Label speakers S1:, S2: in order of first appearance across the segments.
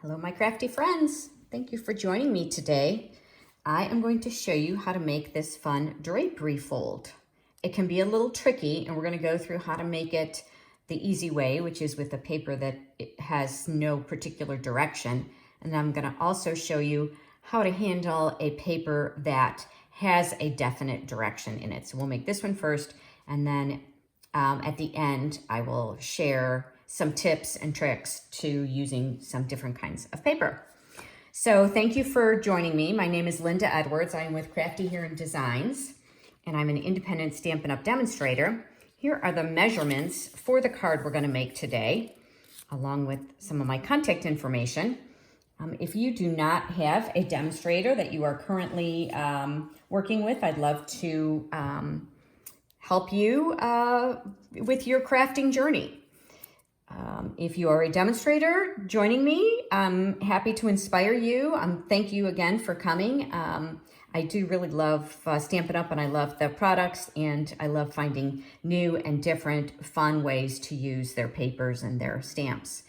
S1: Hello, my crafty friends. Thank you for joining me today. I am going to show you how to make this fun drapery fold. It can be a little tricky, and we're going to go through how to make it the easy way, which is with a paper that it has no particular direction. And I'm going to also show you how to handle a paper that has a definite direction in it. So we'll make this one first, and then at the end, I will share some tips and tricks to using some different kinds of paper. So thank you for joining me. My name is Linda Edwards. I'm with Crafty Here in Designs, and I'm an independent Stampin' Up! Demonstrator. Here are the measurements for the card we're going to make today, along with some of my contact information. If you do not have a demonstrator that you are currently working with, I'd love to help you with your crafting journey. If you are a demonstrator joining me, I'm happy to inspire you. Thank you again for coming. I do really love Stampin' Up! And I love the products, and I love finding new and different fun ways to use their papers and their stamps.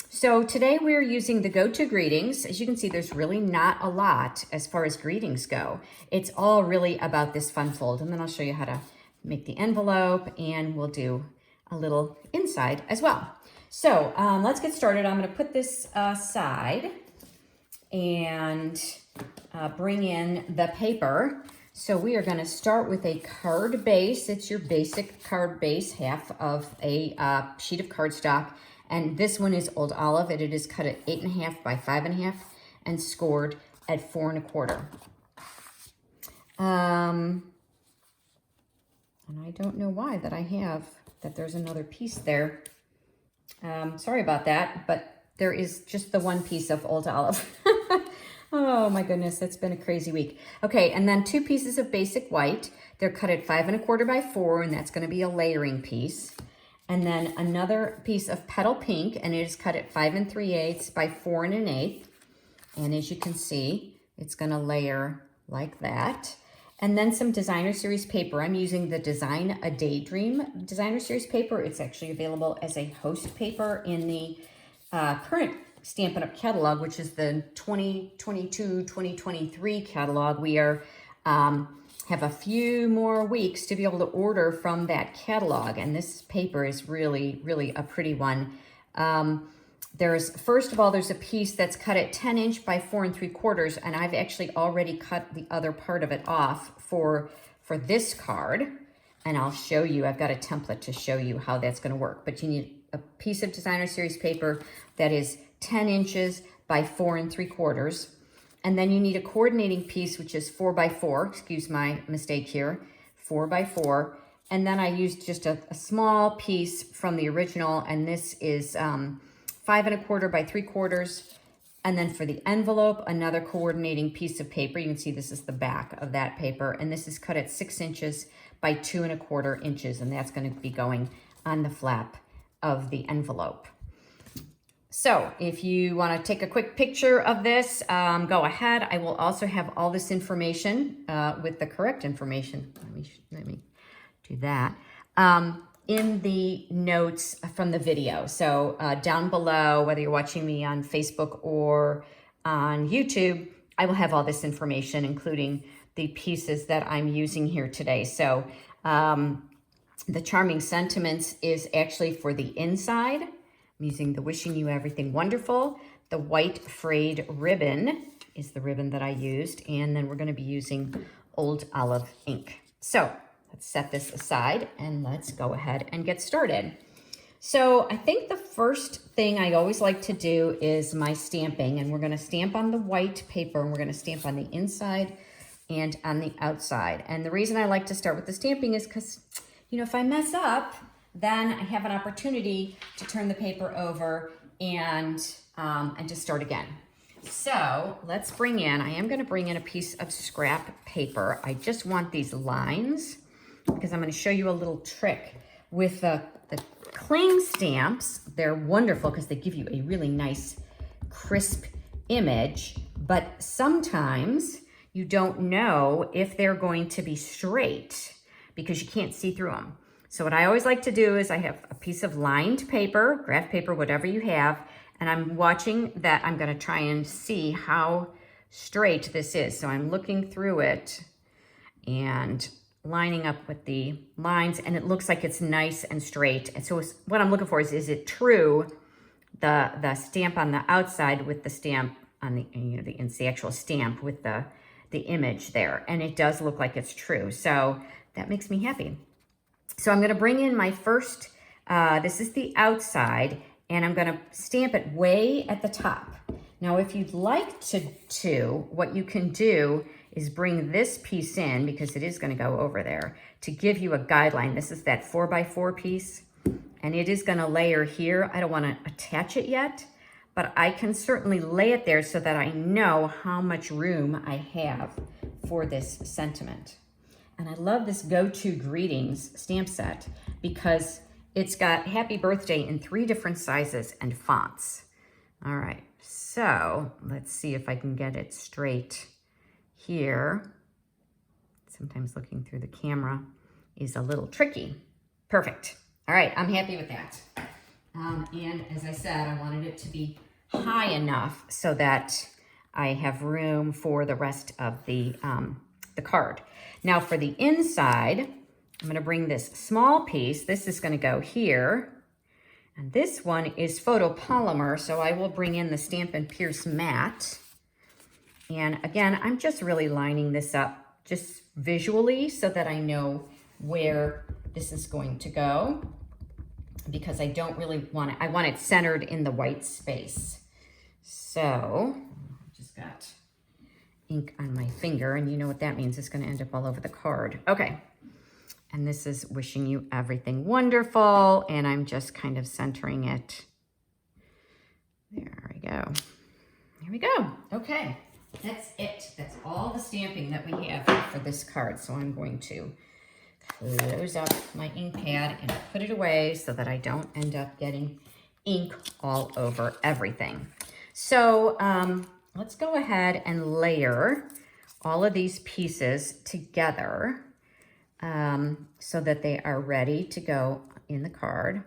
S1: So today we're using the go-to greetings. As you can see, there's really not a lot as far as greetings go. It's all really about this fun fold. And then I'll show you how to make the envelope, and we'll do a little inside as well. So let's get started. I'm going to put this aside and bring in the paper. So we are going to start with a card base. It's your basic card base, half of a sheet of cardstock. And this one is Old Olive, and it is cut at 8.5 by 5.5 and scored at 4 1/4. And I don't know why that there's another piece there. Sorry about that, but there is just the one piece of Old Olive. Oh my goodness, it's been a crazy week. Okay, and then 2 pieces of basic white. They're cut at 5 1/4 by 4, and that's going to be a layering piece. And then another piece of Petal Pink, and it is cut at 5 3/8 by 4 1/8. And as you can see, it's going to layer like that. And then some Designer Series paper. I'm using the Design a Daydream Designer Series paper. It's actually available as a host paper in the current Stampin' Up! Catalog, which is the 2022-2023 catalog. We are have a few more weeks to be able to order from that catalog. And this paper is really, really a pretty one. First of all, there's a piece that's cut at 10 inch by 4 3/4, and I've actually already cut the other part of it off for this card. And I'll show you, I've got a template to show you how that's gonna work. But you need a piece of Designer Series paper that is 10 inches by 4 3/4. And then you need a coordinating piece, which is 4 by 4, excuse my mistake here, 4 by 4. And then I used just a small piece from the original, and this is 5 1/4 by 3/4. And then for the envelope, another coordinating piece of paper. You can see this is the back of that paper, and this is cut at 6 inches by 2 1/4 inches, and that's going to be going on the flap of the envelope. So if you want to take a quick picture of this, go ahead. I will also have all this information with the correct information. Let me do that. In the notes from the video. So down below, whether you're watching me on Facebook or on YouTube, I will have all this information, including the pieces that I'm using here today. So the Charming Sentiments is actually for the inside. I'm using the Wishing You Everything Wonderful. The white frayed ribbon is the ribbon that I used. And then we're going to be using Old Olive ink. So let's set this aside and let's go ahead and get started. So I think the first thing I always like to do is my stamping, and we're going to stamp on the white paper, and we're going to stamp on the inside and on the outside. And the reason I like to start with the stamping is because, you know, if I mess up, then I have an opportunity to turn the paper over and just start again. So let's bring in, I am going to bring in a piece of scrap paper. I just want these lines, because I'm going to show you a little trick with the cling stamps. They're wonderful because they give you a really nice crisp image, but sometimes you don't know if they're going to be straight because you can't see through them. So what I always like to do is I have a piece of lined paper, graph paper, whatever you have, And I'm watching that. I'm gonna try and see how straight this is. So I'm looking through it and lining up with the lines, and it looks like it's nice and straight. And so what I'm looking for is it true, the stamp on the outside with the stamp on the, you know, it's the actual stamp with the image there. And it does look like it's true. So that makes me happy. So I'm gonna bring in my first, this is the outside, and I'm gonna stamp it way at the top. Now, if you'd like to, what you can do is bring this piece in, because it is gonna go over there, to give you a guideline. This is that 4x4 piece, and it is gonna layer here. I don't wanna attach it yet, but I can certainly lay it there so that I know how much room I have for this sentiment. And I love this Go-To Greetings stamp set because it's got happy birthday in 3 different sizes and fonts. All right, so let's see if I can get it straight here. Sometimes looking through the camera is a little tricky. Perfect. All right, I'm happy with that. And as I said, I wanted it to be high enough so that I have room for the rest of the card. Now for the inside, I'm gonna bring this small piece. This is gonna go here. And this one is photopolymer, so I will bring in the Stampin' Pierce matte. And again, I'm just really lining this up just visually so that I know where this is going to go, because I don't really want it, I want it centered in the white space. So, I just got ink on my finger, and you know what that means. It's gonna end up all over the card. Okay, and this is wishing you everything wonderful, and I'm just kind of centering it. There we go. Here we go. Okay, that's it. That's all the stamping that we have for this card. So I'm going to close up my ink pad and put it away so that I don't end up getting ink all over everything. So let's go ahead and layer all of these pieces together so that they are ready to go in the card.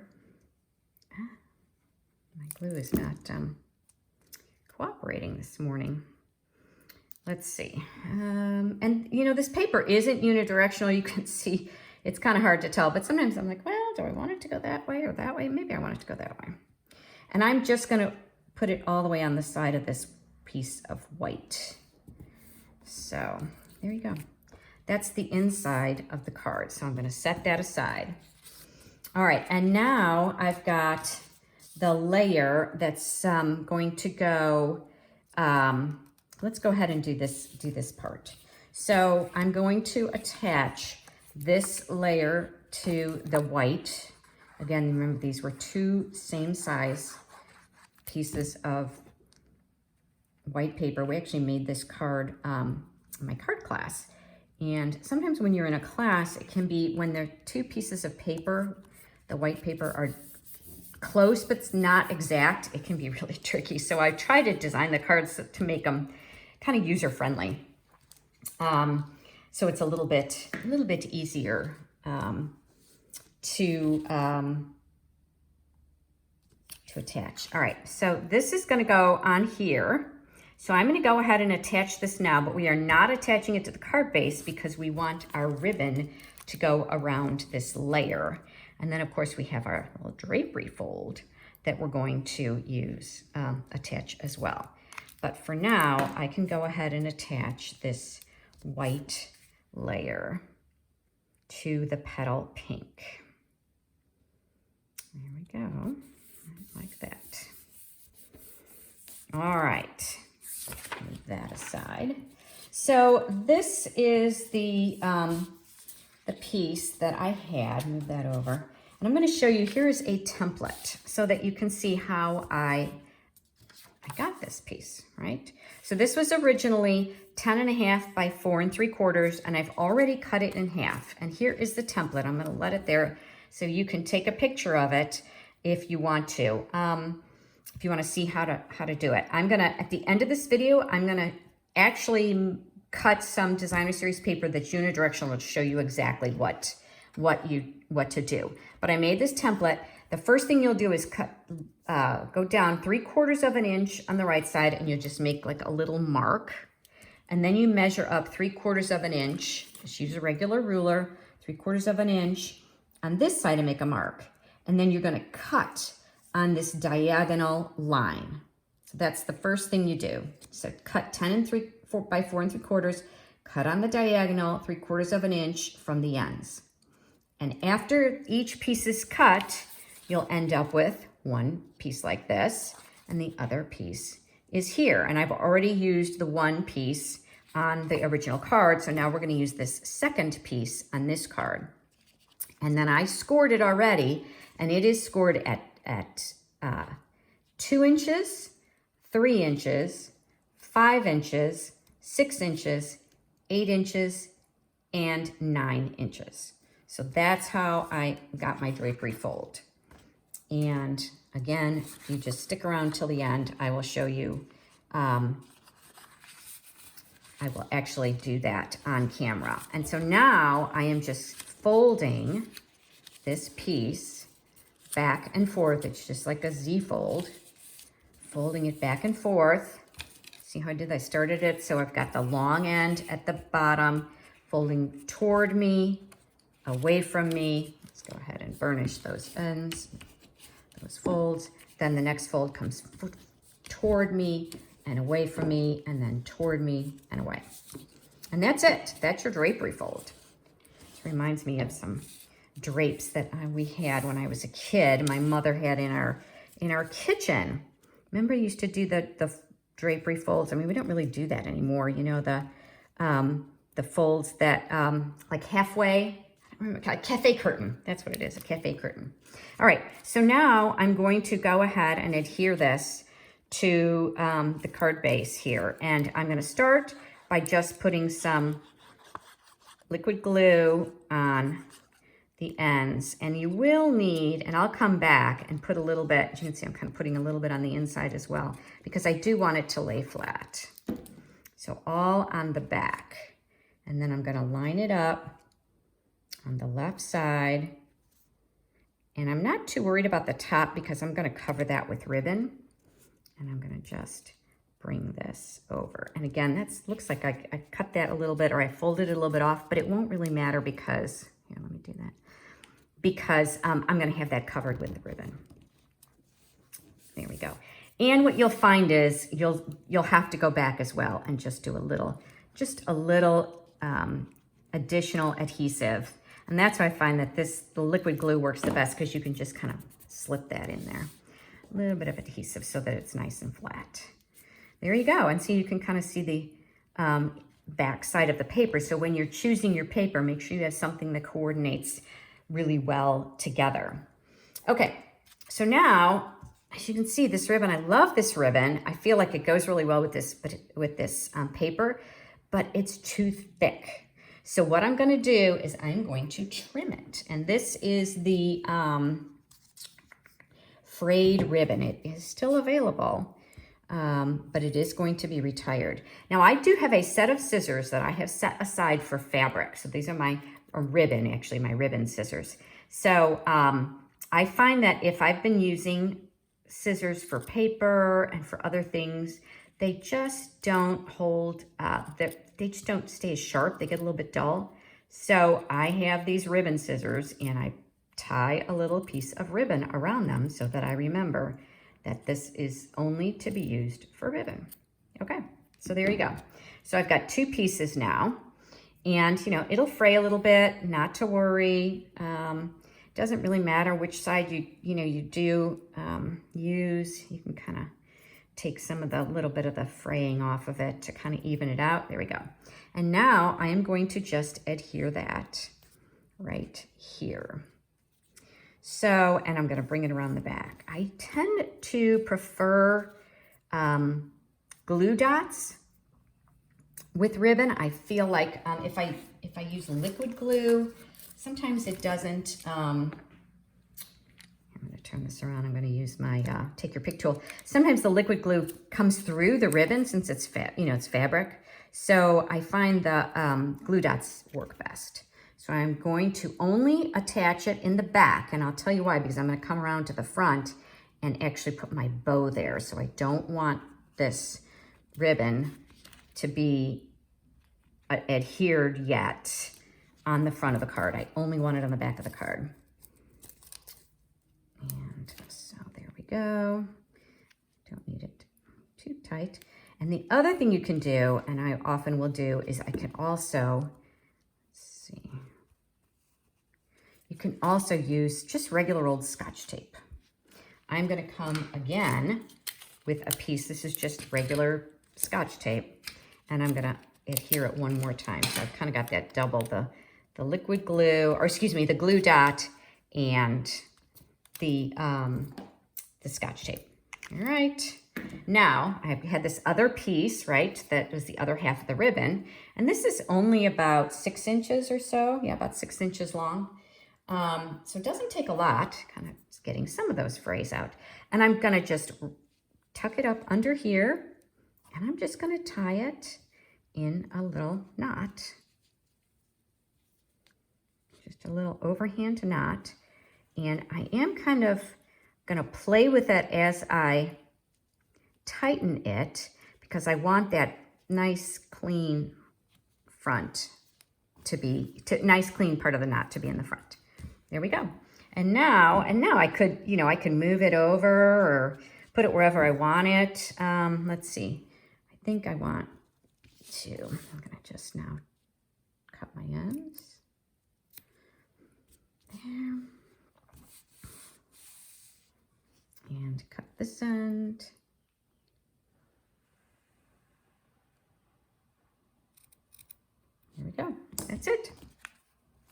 S1: My glue is not cooperating this morning. Let's see. And you know, this paper isn't unidirectional. You can see it's kind of hard to tell, but sometimes I'm like, well, do I want it to go that way or that way? Maybe I want it to go that way. And I'm just gonna put it all the way on the side of this piece of white. So there you go. That's the inside of the card. So I'm gonna set that aside. All right, and now I've got the layer that's going to go, let's go ahead and do this part. So I'm going to attach this layer to the white. Again, remember these were 2 same size pieces of white paper. We actually made this card in my card class. And sometimes when you're in a class, it can be when they're 2 pieces of paper, the white paper are close, but it's not exact. It can be really tricky. So I try to design the cards to make them kind of user-friendly. So it's a little bit easier to attach. All right, so this is gonna go on here. So I'm gonna go ahead and attach this now, but we are not attaching it to the card base because we want our ribbon to go around this layer. And then of course we have our little drapery fold that we're going to use, attach as well. But for now, I can go ahead and attach this white layer to the Petal Pink. There we go, like that. All right, move that aside. So this is the piece that I had, move that over. And I'm gonna show you, here's a template so that you can see how I got this piece, right? So this was originally 10.5 by 4 3/4, and I've already cut it in half. And here is the template. I'm gonna let it there so you can take a picture of it if you want to. If you wanna see how to do it. I'm gonna, at the end of this video, I'm gonna actually cut some designer series paper that's unidirectional to show you exactly what to do. But I made this template the first thing you'll do is go down 3/4 of an inch on the right side, and you'll just make like a little mark. And then you measure up 3/4 of an inch. Just use a regular ruler, 3/4 of an inch on this side and make a mark. And then you're gonna cut on this diagonal line. So that's the first thing you do. So cut 4 by 4 3/4, cut on the diagonal 3/4 of an inch from the ends. And after each piece is cut, you'll end up with one piece like this, and the other piece is here. And I've already used the one piece on the original card, so now we're gonna use this second piece on this card. And then I scored it already, and it is scored at 2 inches, 3 inches, 5 inches, 6 inches, 8 inches, and 9 inches. So that's how I got my drapery fold. And again, if you just stick around till the end, I will show you, I will actually do that on camera. And so now I am just folding this piece back and forth. It's just like a Z fold, folding it back and forth. See how I did? I started it, so I've got the long end at the bottom, folding toward me, away from me. Let's go ahead and burnish those ends, those folds. Then the next fold comes toward me and away from me, and then toward me and away. And that's it. That's your drapery fold. This reminds me of some drapes that we had when I was a kid. My mother had in our kitchen. Remember, I used to do the drapery folds. I mean, we don't really do that anymore. You know, the folds that like halfway. I don't remember, cafe curtain. That's what it is, a cafe curtain. All right, so now I'm going to go ahead and adhere this to the card base here. And I'm gonna start by just putting some liquid glue on the ends. And you will need, and I'll come back and put a little bit, as you can see I'm kind of putting a little bit on the inside as well, because I do want it to lay flat. So all on the back. And then I'm gonna line it up on the left side. And I'm not too worried about the top because I'm gonna cover that with ribbon. And I'm gonna just bring this over. And again, that looks like I cut that a little bit, or I folded it a little bit off, but it won't really matter because, here, let me do that. Because I'm gonna have that covered with the ribbon. There we go. And what you'll find is you'll have to go back as well and just do a little additional adhesive. And that's why I find that the liquid glue works the best, because you can just kind of slip that in there. A little bit of adhesive so that it's nice and flat. There you go. And so you can kind of see the back side of the paper. So when you're choosing your paper, make sure you have something that coordinates really well together. Okay, so now, as you can see, this ribbon, I love this ribbon. I feel like it goes really well with this paper, but it's too thick. So what I'm gonna do is I'm going to trim it. And this is the Frayed ribbon. It is still available, but it is going to be retired. Now I do have a set of scissors that I have set aside for fabric. So these are my ribbon, actually my ribbon scissors. So I find that if I've been using scissors for paper and for other things, they just don't hold, they just don't stay as sharp. They get a little bit dull. So I have these ribbon scissors, and I tie a little piece of ribbon around them so that I remember that this is only to be used for ribbon. Okay, so there you go. So I've got 2 pieces now, and you know, it'll fray a little bit, not to worry. Doesn't really matter which side you do use. You can kind of take some of the little bit of the fraying off of it to kind of even it out. There we go. And now I am going to just adhere that right here. So, and I'm going to bring it around the back. I tend to prefer glue dots with ribbon. I feel like if I use liquid glue, sometimes it doesn't. I'm going to turn this around. I'm going to use my take your pick tool. Sometimes the liquid glue comes through the ribbon since it's it's fabric. So I find the glue dots work best. So I'm going to only attach it in the back, and I'll tell you why, because I'm going to come around to the front and actually put my bow there. So I don't want this ribbon to be adhered yet on the front of the card. I only want it on the back of the card. And so there we go. Don't need it too tight. And the other thing you can do, and I often will do, is I can also, let's see, you can also use just regular old Scotch tape. I'm going to come again with a piece. This is just regular Scotch tape, and I'm going to adhere it one more time. So I've kind of got that double, the liquid glue, or excuse me, the glue dot and the Scotch tape. All right. Now I had this other piece, right? That was the other half of the ribbon. And this is only about 6 inches or so. Yeah, about 6 inches long. So it doesn't take a lot, kind of getting some of those frays out. And I'm going to just tuck it up under here, and I'm just going to tie it in a little knot. Just a little overhand knot. And I am kind of going to play with it as I tighten it, because I want that nice clean front to be, nice clean part of the knot to be in the front. There we go. And now I could, you know, I can move it over or put it wherever I want it. Let's see. I think I want to, I'm going to just now cut my ends. There. And cut this end. There we go. That's it.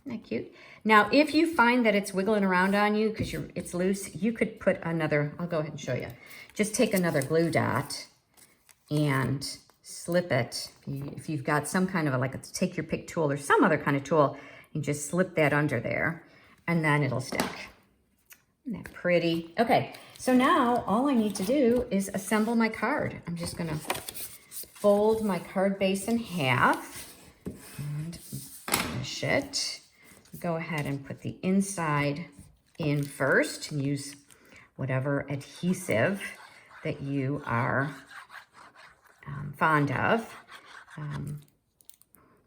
S1: Isn't that cute? Now, if you find that it's wiggling around on you because it's loose, you could put another, I'll go ahead and show you. Just take another glue dot and slip it. If you've got some kind of a, like, take your pick tool or some other kind of tool, and just slip that under there, and then it'll stick. Isn't that pretty? Okay, so now all I need to do is assemble my card. I'm just gonna fold my card base in half and finish it. Go ahead and put the inside in first and use whatever adhesive that you are fond of.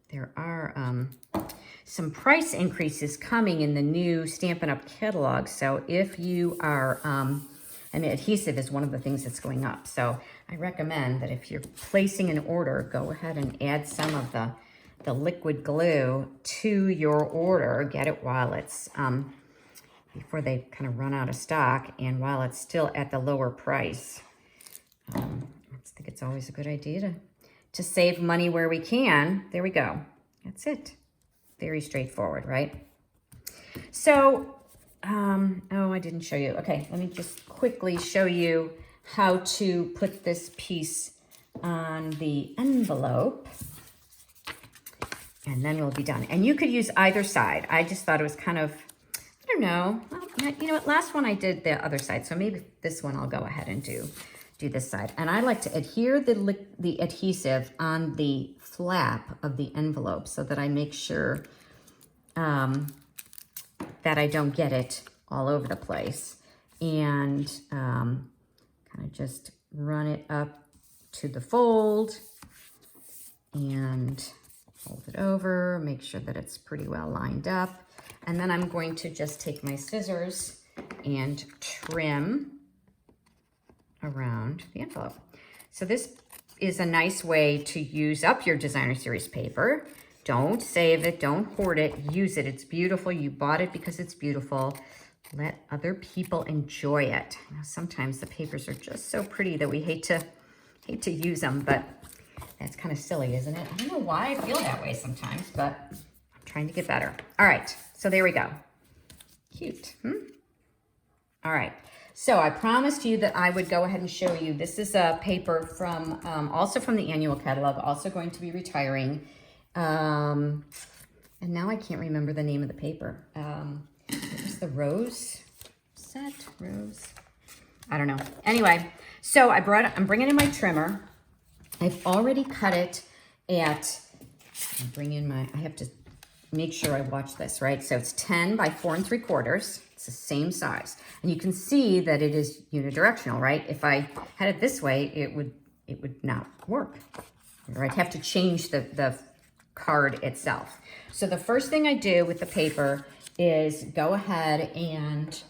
S1: There are some price increases coming in the new Stampin' Up! Catalog. So if you are, and adhesive is one of the things that's going up. So I recommend that if you're placing an order, go ahead and add some of the liquid glue to your order. Get it while it's, before they kind of run out of stock and while it's still at the lower price. I think it's always a good idea to save money where we can. There we go. That's it. Very straightforward, right? So, oh, I didn't show you. Okay, let me just quickly show you how to put this piece on the envelope. And then we'll be done. And you could use either side. I just thought it was kind of, I don't know. Well, you know what? Last one I did the other side. So maybe this one I'll go ahead and do this side. And I like to adhere the adhesive on the flap of the envelope so that I make sure that I don't get it all over the place. And kind of just run it up to the fold and fold it over, make sure that it's pretty well lined up. And then I'm going to just take my scissors and trim around the envelope. So this is a nice way to use up your designer series paper. Don't save it, don't hoard it, use it. It's beautiful. You bought it because it's beautiful. Let other people enjoy it. You know, sometimes the papers are just so pretty that we hate to use them, but that's kind of silly, isn't it? I don't know why I feel that way sometimes, but I'm trying to get better. All right, so there we go. Cute, All right, so I promised you that I would go ahead and show you. This is a paper from, also from the annual catalog, also going to be retiring. And now I can't remember the name of the paper. It was the Rose set, Rose. I don't know. Anyway, so I'm bringing in my trimmer. I've already cut it at, I have to make sure I watch this, right? So it's 10 by 4 3/4. It's the same size. And you can see that it is unidirectional, right? If I had it this way, it would not work. Or I'd have to change the card itself. So the first thing I do with the paper is go ahead and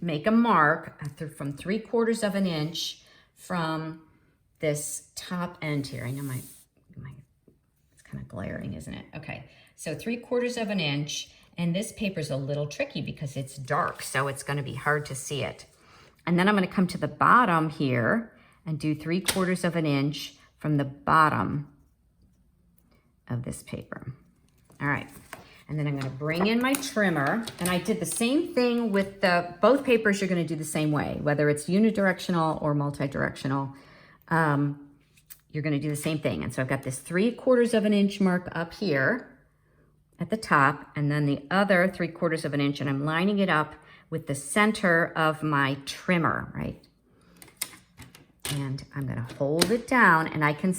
S1: make a mark from 3/4 of an inch from this top end here. I know it's kind of glaring, isn't it? Okay, so 3/4 of an inch, and this paper is a little tricky because it's dark, so it's going to be hard to see it. And then I'm going to come to the bottom here and do 3/4 of an inch from the bottom of this paper. All right, and then I'm going to bring in my trimmer, and I did the same thing with both papers. You're going to do the same way, whether it's unidirectional or multidirectional. You're going to do the same thing. And so I've got this 3/4 of an inch mark up here at the top, and then the other 3/4 of an inch, and I'm lining it up with the center of my trimmer, right? And I'm going to hold it down, and I can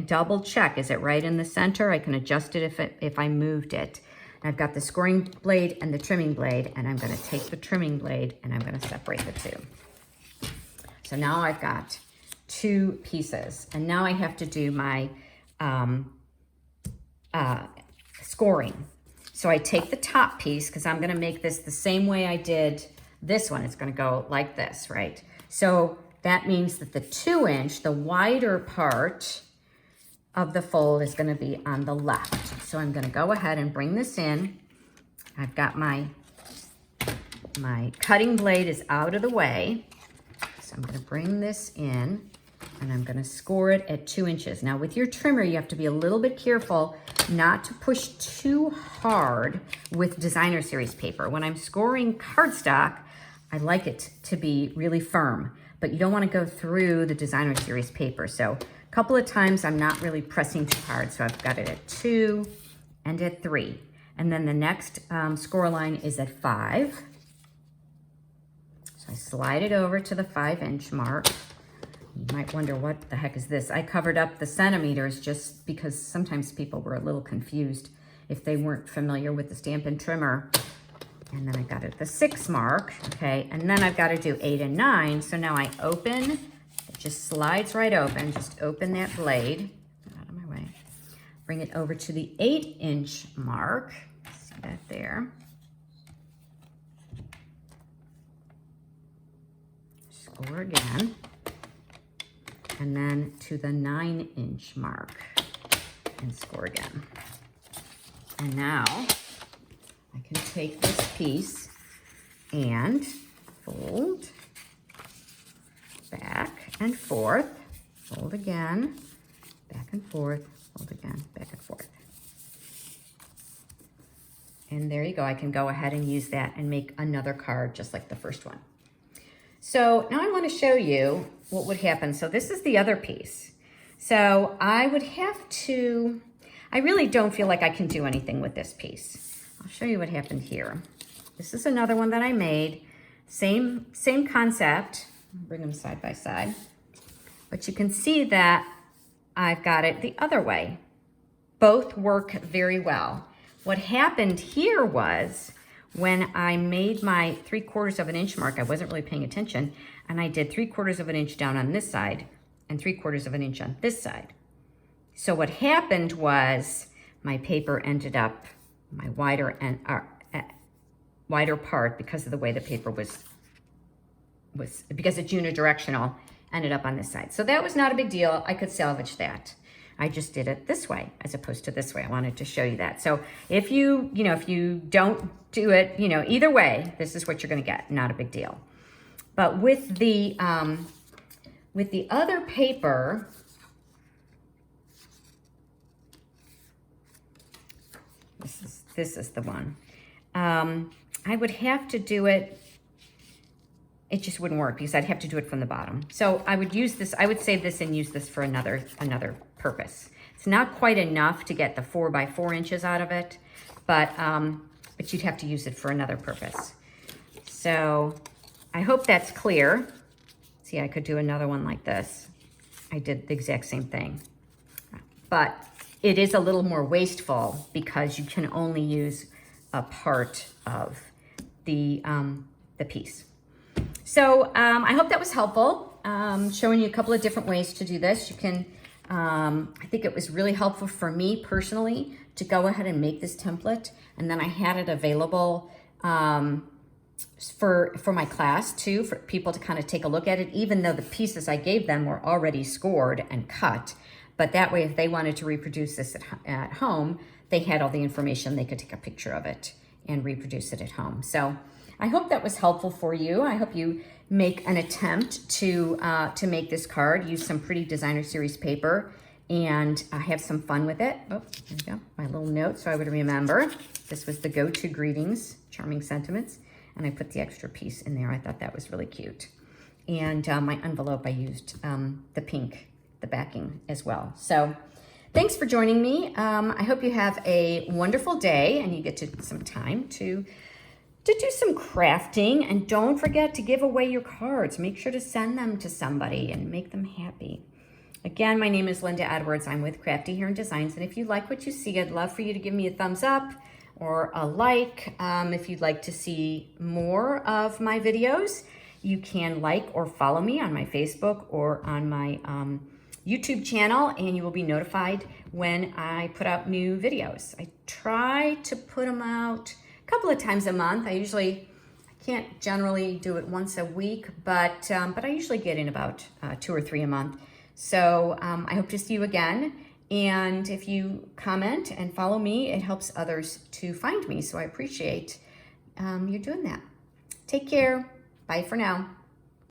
S1: double check. Is it right in the center? I can adjust it if I moved it. And I've got the scoring blade and the trimming blade, and I'm going to take the trimming blade and I'm going to separate the two. So now I've got 2 pieces, and now I have to do my scoring. So I take the top piece, because I'm going to make this the same way I did this one. It's going to go like this, right? So that means that the 2-inch, the wider part of the fold, is going to be on the left. So I'm going to go ahead and bring this in. I've got my cutting blade is out of the way. So I'm going to bring this in, and I'm going to score it at 2 inches. Now with your trimmer, you have to be a little bit careful not to push too hard with designer series paper. When I'm scoring cardstock, I like it to be really firm, but you don't want to go through the designer series paper. So a couple of times I'm not really pressing too hard. So I've got it at 2 and at 3. And then the next score line is at 5. So I slide it over to the 5-inch mark. You might wonder, what the heck is this? I covered up the centimeters just because sometimes people were a little confused if they weren't familiar with the Stampin' Trimmer. And then I got it at the 6 mark, okay? And then I've got to do 8 and 9. So now I open, it just slides right open. Just open that blade, get out of my way. Bring it over to the 8-inch mark. See that there. Score again. And then to the 9-inch mark and score again. And now I can take this piece and fold back and forth, fold again, back and forth, fold again, back and forth. And there you go. I can go ahead and use that and make another card just like the first one. So now I want to show you what would happen. So this is the other piece. So I would have to, I really don't feel like I can do anything with this piece. I'll show you what happened here. This is another one that I made. Same concept. I'll bring them side by side. But you can see that I've got it the other way. Both work very well. What happened here was, when I made my 3/4 of an inch mark, I wasn't really paying attention, and I did 3/4 of an inch down on this side and 3/4 of an inch on this side. So what happened was my paper ended up, my wider part, because of the way the paper was because it's unidirectional, ended up on this side. So that was not a big deal. I could salvage that. I just did it this way as opposed to this way. I wanted to show you that. So if you don't do it, either way, this is what you're going to get. Not a big deal. But with the other paper, this is the one. I would have to do it. It just wouldn't work because I'd have to do it from the bottom. So I would use this. I would save this and use this for another purpose. It's not quite enough to get the 4 by 4 inches out of it, but you'd have to use it for another purpose. So I hope that's clear. See, I could do another one like this. I did the exact same thing, but it is a little more wasteful because you can only use a part of the piece. So I hope that was helpful, showing you a couple of different ways to do this. You can, I think it was really helpful for me personally to go ahead and make this template, and then I had it available for my class too, for people to kind of take a look at it, even though the pieces I gave them were already scored and cut. But that way, if they wanted to reproduce this at home, they had all the information. They could take a picture of it and reproduce it at home. So I hope that was helpful for you. I hope you make an attempt to make this card. Use some pretty designer series paper and have some fun with it. Oh, there we go. My little note so I would remember. This was the go-to greetings, charming sentiments. And I put the extra piece in there. I thought that was really cute. And my envelope, I used the pink, the backing as well. So thanks for joining me. I hope you have a wonderful day and you get some time to do some crafting. And don't forget to give away your cards. Make sure to send them to somebody and make them happy. Again, my name is Linda Edwards. I'm with Crafty Hair and Designs. And if you like what you see, I'd love for you to give me a thumbs up or a like. If you'd like to see more of my videos, you can like or follow me on my Facebook or on my YouTube channel, and you will be notified when I put out new videos. I try to put them out a couple of times a month. I can't generally do it once a week, but I usually get in about 2 or 3 a month. So I hope to see you again. And if you comment and follow me, it helps others to find me. So I appreciate you doing that. Take care. Bye for now.